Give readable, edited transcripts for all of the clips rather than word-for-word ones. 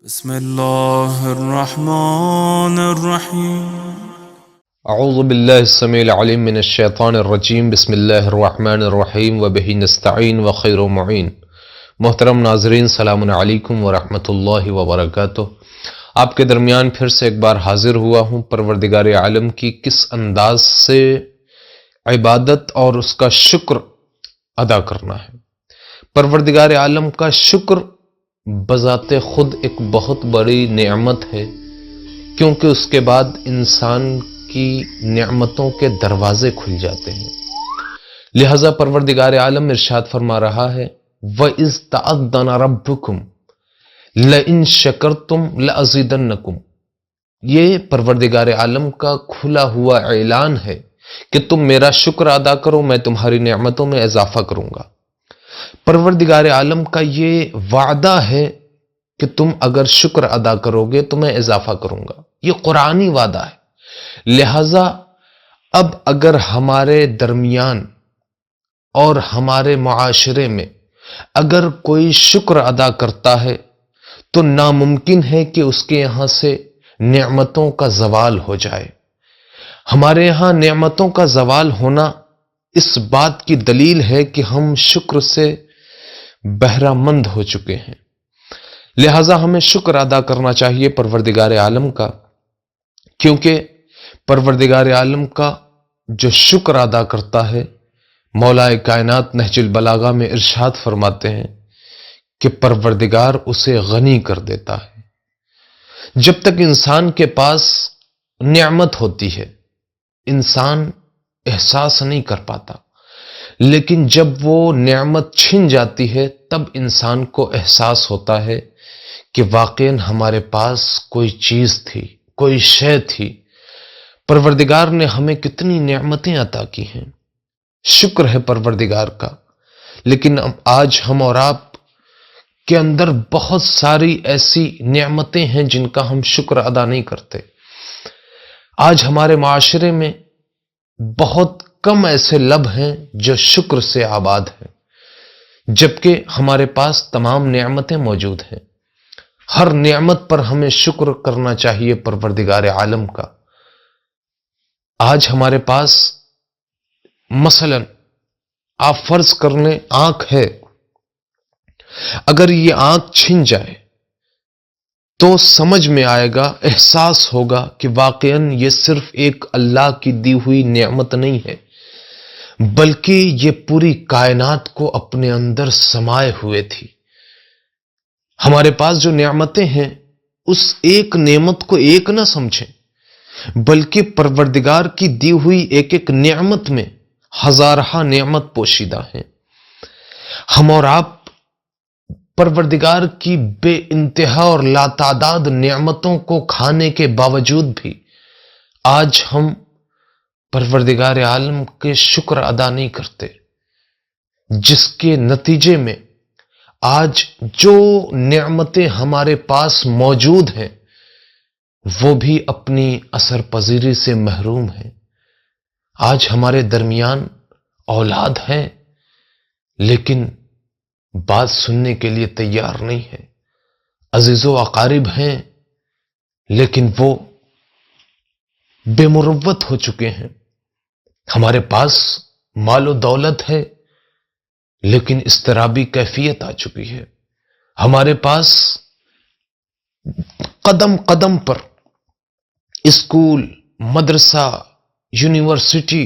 بسم الله الرحمن الرحيم. اعوذ باللہ السمیع العلیم من الشیطان الرجیم بسم اللہ الرحمن الرحیم وبہ نستعین وخیر معین. محترم ناظرین، السلام علیکم ورحمۃ اللہ وبرکاتہ. آپ کے درمیان پھر سے ایک بار حاضر ہوا ہوں. پروردگار عالم کی کس انداز سے عبادت اور اس کا شکر ادا کرنا ہے. پروردگار عالم کا شکر بذات خود ایک بہت بڑی نعمت ہے، کیونکہ اس کے بعد انسان کی نعمتوں کے دروازے کھل جاتے ہیں. لہذا پروردگار عالم ارشاد فرما رہا ہے وَإِذْ تَأَذَّنَ رَبُّكُمْ لَإِن شَكَرْتُمْ لَأَزِيدَنَّكُمْ. یہ پروردگار عالم کا کھلا ہوا اعلان ہے کہ تم میرا شکر ادا کرو، میں تمہاری نعمتوں میں اضافہ کروں گا. پروردگار عالم کا یہ وعدہ ہے کہ تم اگر شکر ادا کرو گے تو میں اضافہ کروں گا. یہ قرآنی وعدہ ہے. لہذا اب اگر ہمارے درمیان اور ہمارے معاشرے میں اگر کوئی شکر ادا کرتا ہے تو ناممکن ہے کہ اس کے یہاں سے نعمتوں کا زوال ہو جائے. ہمارے یہاں نعمتوں کا زوال ہونا اس بات کی دلیل ہے کہ ہم شکر سے بہرہ مند ہو چکے ہیں. لہذا ہمیں شکر ادا کرنا چاہیے پروردگار عالم کا، کیونکہ پروردگار عالم کا جو شکر ادا کرتا ہے، مولا کائنات نہج البلاغہ میں ارشاد فرماتے ہیں کہ پروردگار اسے غنی کر دیتا ہے. جب تک انسان کے پاس نعمت ہوتی ہے انسان احساس نہیں کر پاتا، لیکن جب وہ نعمت چھن جاتی ہے تب انسان کو احساس ہوتا ہے کہ واقعاً ہمارے پاس کوئی چیز تھی، کوئی شے تھی. پروردگار نے ہمیں کتنی نعمتیں عطا کی ہیں، شکر ہے پروردگار کا. لیکن آج ہم اور آپ کے اندر بہت ساری ایسی نعمتیں ہیں جن کا ہم شکر ادا نہیں کرتے. آج ہمارے معاشرے میں بہت کم ایسے لب ہیں جو شکر سے آباد ہیں، جبکہ ہمارے پاس تمام نعمتیں موجود ہیں. ہر نعمت پر ہمیں شکر کرنا چاہیے پروردگار عالم کا. آج ہمارے پاس مثلا آپ فرض کر لیں آنکھ ہے، اگر یہ آنکھ چھن جائے تو سمجھ میں آئے گا، احساس ہوگا کہ واقعاً یہ صرف ایک اللہ کی دی ہوئی نعمت نہیں ہے، بلکہ یہ پوری کائنات کو اپنے اندر سمائے ہوئے تھی. ہمارے پاس جو نعمتیں ہیں اس ایک نعمت کو ایک نہ سمجھیں، بلکہ پروردگار کی دی ہوئی ایک ایک نعمت میں ہزارہ نعمت پوشیدہ ہیں. ہم اور آپ پروردگار کی بے انتہا اور لاتعداد نعمتوں کو کھانے کے باوجود بھی آج ہم پروردگار عالم کے شکر ادا نہیں کرتے، جس کے نتیجے میں آج جو نعمتیں ہمارے پاس موجود ہیں وہ بھی اپنی اثر پذیری سے محروم ہیں. آج ہمارے درمیان اولاد ہیں لیکن بات سننے کے لیے تیار نہیں ہے، عزیز و اقارب ہیں لیکن وہ بے مروت ہو چکے ہیں. ہمارے پاس مال و دولت ہے لیکن اضطرابی کیفیت آ چکی ہے. ہمارے پاس قدم قدم پر اسکول، مدرسہ، یونیورسٹی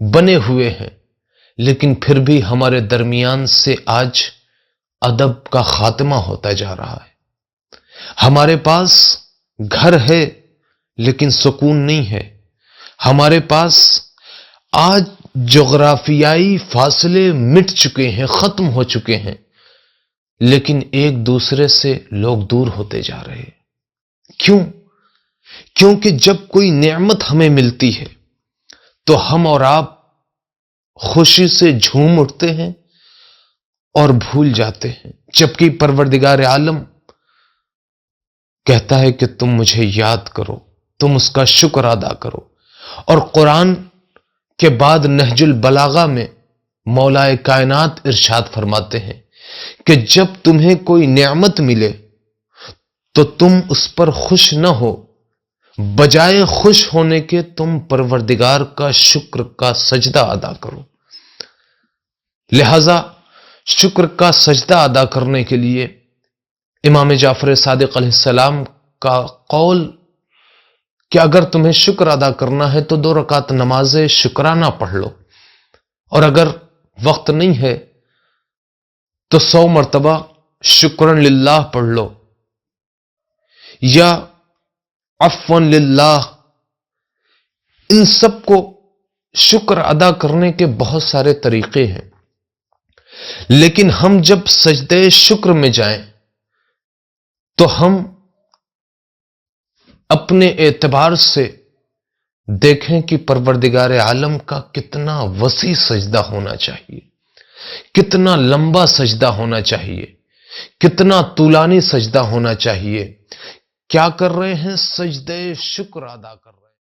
بنے ہوئے ہیں، لیکن پھر بھی ہمارے درمیان سے آج ادب کا خاتمہ ہوتا جا رہا ہے. ہمارے پاس گھر ہے لیکن سکون نہیں ہے. ہمارے پاس آج جغرافیائی فاصلے مٹ چکے ہیں، ختم ہو چکے ہیں، لیکن ایک دوسرے سے لوگ دور ہوتے جا رہے ہیں. کیوں؟ کیونکہ جب کوئی نعمت ہمیں ملتی ہے تو ہم اور آپ خوشی سے جھوم اٹھتے ہیں اور بھول جاتے ہیں، جبکہ پروردگار عالم کہتا ہے کہ تم مجھے یاد کرو، تم اس کا شکر ادا کرو. اور قرآن کے بعد نہج البلاغہ میں مولا کائنات ارشاد فرماتے ہیں کہ جب تمہیں کوئی نعمت ملے تو تم اس پر خوش نہ ہو، بجائے خوش ہونے کے تم پروردگار کا شکر کا سجدہ ادا کرو۔ لہذا شکر کا سجدہ ادا کرنے کے لیے امام جعفر صادق علیہ السلام کا قول کہ اگر تمہیں شکر ادا کرنا ہے تو 2 رکعت نماز شکرانہ پڑھ لو، اور اگر وقت نہیں ہے تو 100 مرتبہ شکرن للہ پڑھ لو، یا عفون للہ۔ ان سب کو شکر ادا کرنے کے بہت سارے طریقے ہیں، لیکن ہم جب سجدے شکر میں جائیں تو ہم اپنے اعتبار سے دیکھیں کہ پروردگار عالم کا کتنا وسیع سجدہ ہونا چاہیے، کتنا لمبا سجدہ ہونا چاہیے، کتنا طولانی سجدہ ہونا چاہیے۔ کیا کر رہے ہیں؟ سجدے شکر ادا کر رہے ہیں۔